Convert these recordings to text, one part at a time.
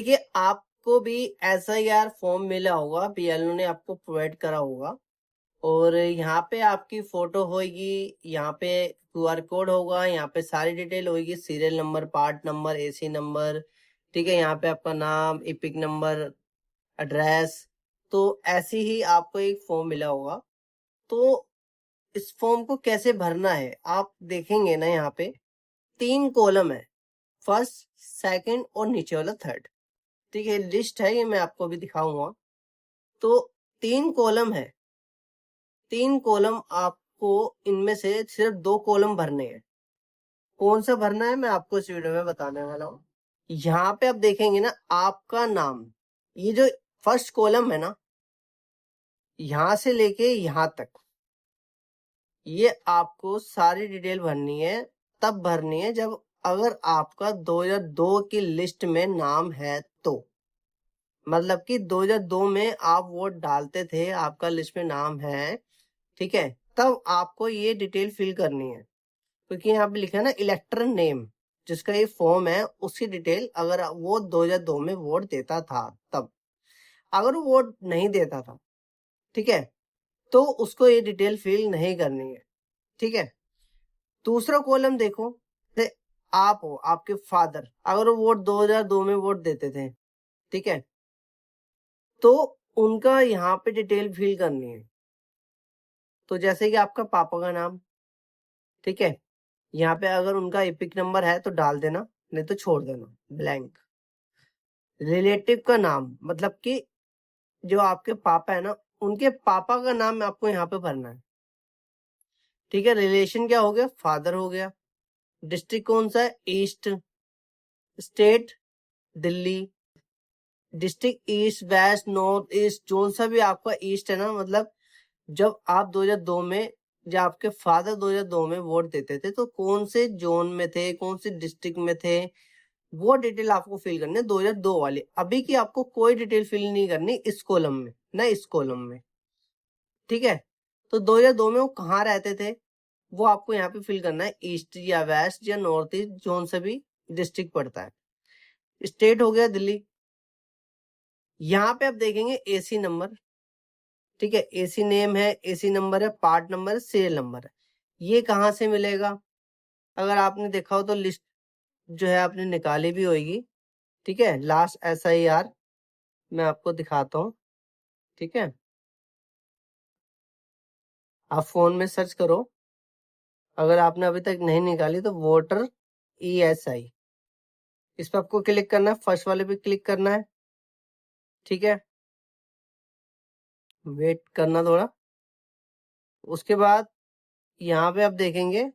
देखिए आपको भी SIR फॉर्म मिला होगा, BLO ने आपको प्रोवाइड करा होगा और यहाँ पे आपकी फोटो होगी, यहाँ पे QR कोड होगा, यहाँ पे सारी डिटेल होगी, serial number, part number, AC number, ठीक है। यहाँ पे आपका नाम, इपिक नंबर, एड्रेस। तो ऐसे ही आपको एक फॉर्म मिला होगा। तो इस फॉर्म को कैसे भरना है आप देखेंगे ना, यहाँ पे 3 कॉलम है, फर्स्ट, सेकंड और नीचे वाला थर्ड, ठीक है। लिस्ट है ये, मैं आपको अभी दिखाऊंगा। तो 3 कॉलम है, 3 कॉलम आपको इनमें से सिर्फ 2 कॉलम भरने हैं। कौन सा भरना है मैं आपको इस वीडियो में बताने वाला हूँ। यहाँ पे आप देखेंगे ना आपका नाम, ये जो फर्स्ट कॉलम है ना, यहां से लेके यहां तक, ये आपको सारी डिटेल भरनी है। तब भरनी है जब अगर आपका 2002 की लिस्ट में नाम है तो, मतलब कि 2002 में आप वोट डालते थे, आपका लिस्ट में नाम है, ठीक है, तब आपको ये डिटेल फिल करनी है। क्योंकि यहाँ पे लिखा है ना इलेक्टर नेम, जिसका ये फॉर्म है, उसकी डिटेल अगर वो 2002 में वोट देता था तब, अगर वो वोट नहीं देता था, ठीक है, तो उसको ये डिटेल फिल नहीं करनी है, ठीक है। दूसरा कॉलम देखो, ते आप हो, आपके फादर अगर वो वोट 2002 में वोट देते थे, ठीक है, तो उनका यहाँ पे डिटेल फिल करनी है। तो जैसे कि आपका पापा का नाम, ठीक है, यहाँ पे अगर उनका एपिक नंबर है तो डाल देना, नहीं तो छोड़ देना ब्लैंक। रिलेटिव का नाम, मतलब कि जो आपके पापा है ना, उनके पापा का नाम आपको यहाँ पे भरना है, ठीक है। रिलेशन क्या हो गया, फादर हो गया। डिस्ट्रिक्ट कौन सा है, east. State Delhi. District east, west, north, east, zone सा भी आपका ईस्ट है ना, मतलब जब आप 2002 में, जब आपके फादर 2002 में वोट देते थे तो कौन से जोन में थे, कौन से डिस्ट्रिक्ट में थे, वो डिटेल आपको फिल करनी है 2002 वाली। अभी की आपको कोई डिटेल फिल नहीं करनी इस कॉलम में, ना इस कॉलम में, ठीक है। तो 2002 में वो कहाँ रहते थे वो आपको यहाँ पे फिल करना है, ईस्ट या वेस्ट या नॉर्थ ईस्ट, जोन से भी डिस्ट्रिक्ट पड़ता है। स्टेट हो गया दिल्ली। यहाँ पे आप देखेंगे AC नंबर, ठीक है, AC नेम है, AC नंबर है, पार्ट नंबर है, सीरियल नंबर है। ये कहाँ से मिलेगा, अगर आपने देखा हो तो लिस्ट जो है आपने निकाली भी होगी, ठीक है। लास्ट SIR मैं आपको दिखाता हूँ, ठीक है। आप फोन में सर्च करो, अगर आपने अभी तक नहीं निकाली तो वोटर ESI, इस पर आपको क्लिक करना है, फर्स्ट वाले पे क्लिक करना है, ठीक है। वेट करना थोड़ा। उसके बाद यहाँ पे आप देखेंगे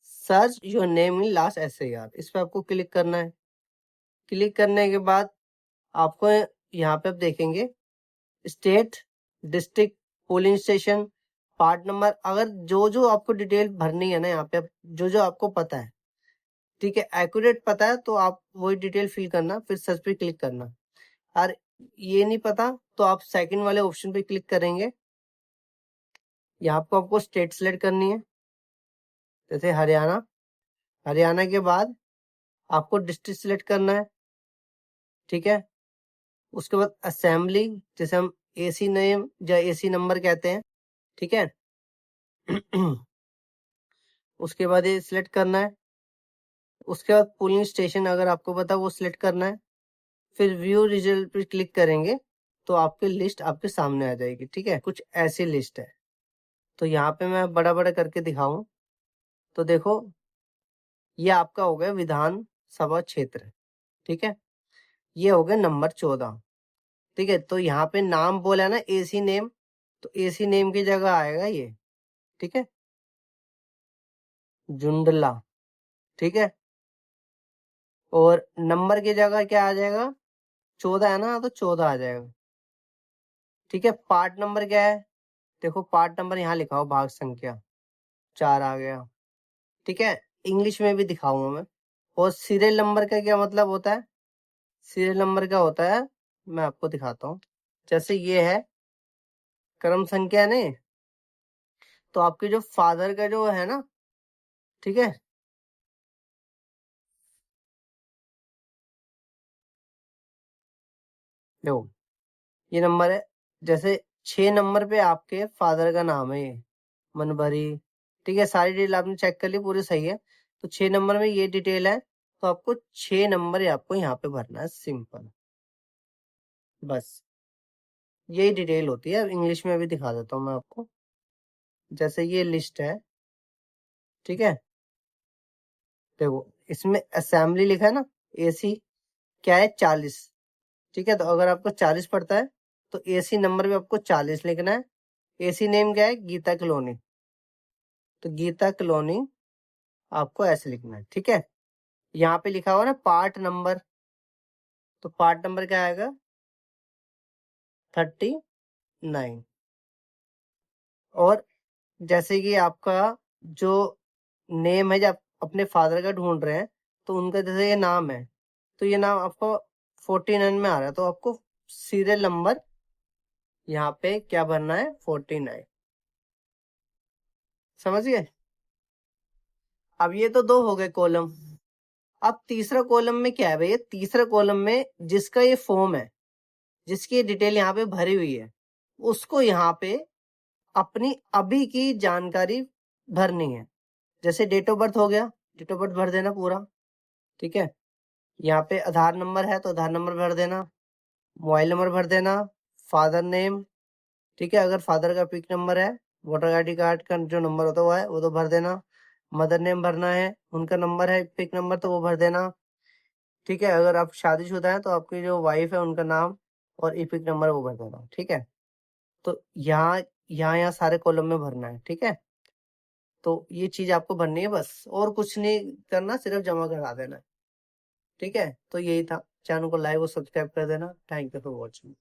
search your name in last SIR, इस पर आपको क्लिक करना है। क्लिक करने के बाद आपको यहाँ पे आप देखेंगे state, district, polling station, part number. अगर जो जो आपको डिटेल भरनी है ना, यहाँ पे जो जो आपको पता है, ठीक है, एक्यूरेट पता है, तो आप वही डिटेल फिल करना, फिर सर्च पे क्लिक करना। और ये नहीं पता तो आप सेकंड वाले ऑप्शन पे क्लिक करेंगे। यहाँ पे आपको स्टेट सिलेक्ट करनी है, जैसे हरियाणा। हरियाणा के बाद आपको डिस्ट्रिक्ट सिलेक्ट करना है, ठीक है। उसके बाद असेंबली, जैसे हम AC नेम या AC नंबर कहते हैं, ठीक है। उसके बाद ये सिलेक्ट करना है। उसके बाद पोलिंग स्टेशन अगर आपको पता वो सिलेक्ट करना है। फिर व्यू रिजल्ट पे क्लिक करेंगे तो आपकी लिस्ट आपके सामने आ जाएगी, ठीक है। कुछ ऐसी लिस्ट है। तो यहाँ पे मैं बड़ा बड़ा करके दिखाऊं तो देखो, ये आपका हो गया विधान सभा क्षेत्र, ठीक है। ये हो गया नंबर 14, ठीक है। तो यहाँ पे नाम बोला ना AC नेम, तो AC नेम की जगह आएगा ये, ठीक है, जुंडला, ठीक है। और नंबर की जगह क्या आ जाएगा, 14 है ना, तो 14 आ जाएगा, ठीक है। पार्ट नंबर क्या है, देखो पार्ट नंबर यहाँ लिखा हो, भाग संख्या 4 आ गया, ठीक है। इंग्लिश में भी दिखाऊंगा मैं। और सीरियल नंबर का क्या मतलब होता है, सीरियल नंबर क्या होता है मैं आपको दिखाता हूँ। जैसे ये है क्रम संख्या ने, तो आपके जो फादर का जो है ना, ठीक है, देखो ये नंबर है, जैसे 6 नंबर पे आपके फादर का नाम है ये मनभरी, ठीक है, सारी डिटेल आपने चेक कर ली पूरी सही है। तो 6 नंबर में ये डिटेल है, तो आपको 6 नंबर ही आपको यहाँ पे भरना है, सिंपल, बस यही डिटेल होती है। अब इंग्लिश में भी दिखा देता हूँ मैं आपको। जैसे ये लिस्ट है, ठीक है, देखो इसमें असेंबली लिखा है ना, एसी क्या है 40, ठीक है। तो अगर आपको 40 पड़ता है तो एसी नंबर भी आपको 40 लिखना है। एसी नेम क्या है, गीता कॉलोनी, तो गीता कॉलोनी आपको ऐसे लिखना है, ठीक है। यहाँ पे लिखा हुआ ना पार्ट नंबर, तो पार्ट नंबर क्या आएगा 39। और जैसे कि आपका जो नेम है, जब अपने फादर का ढूंढ रहे हैं, तो उनका जैसे ये नाम है, तो ये नाम आपको 49 में आ रहा है, तो आपको सीरियल नंबर यहाँ पे क्या भरना है 49, समझ गए। अब ये तो दो हो गए कॉलम। अब तीसरा कॉलम में क्या है भैया, तीसरा कॉलम में जिसका ये फॉर्म है, जिसकी डिटेल यहाँ पे भरी हुई है, उसको यहाँ पे अपनी अभी की जानकारी भरनी है। जैसे डेट ऑफ बर्थ हो गया, डेट ऑफ बर्थ भर देना पूरा, ठीक है। यहाँ पे आधार नंबर है तो आधार नंबर भर देना, मोबाइल नंबर भर देना, फादर नेम, ठीक है, अगर फादर का पिक नंबर है, वोटर आईडी कार्ड का जो नंबर होता है वो है, वो तो भर देना। मदर नेम भरना है, उनका नंबर है पिक नंबर, तो वो भर देना, ठीक है। अगर आप शादीशुदा हैं तो आपकी जो वाइफ है उनका नाम और इपिक नंबर वो भर देना, ठीक है। तो यहाँ सारे कॉलम में भरना है, ठीक है। तो ये चीज आपको भरनी है बस, और कुछ नहीं करना, सिर्फ जमा करा देना है, ठीक है। तो यही था, चैनल को लाइक और सब्सक्राइब कर देना। Thank you for watching.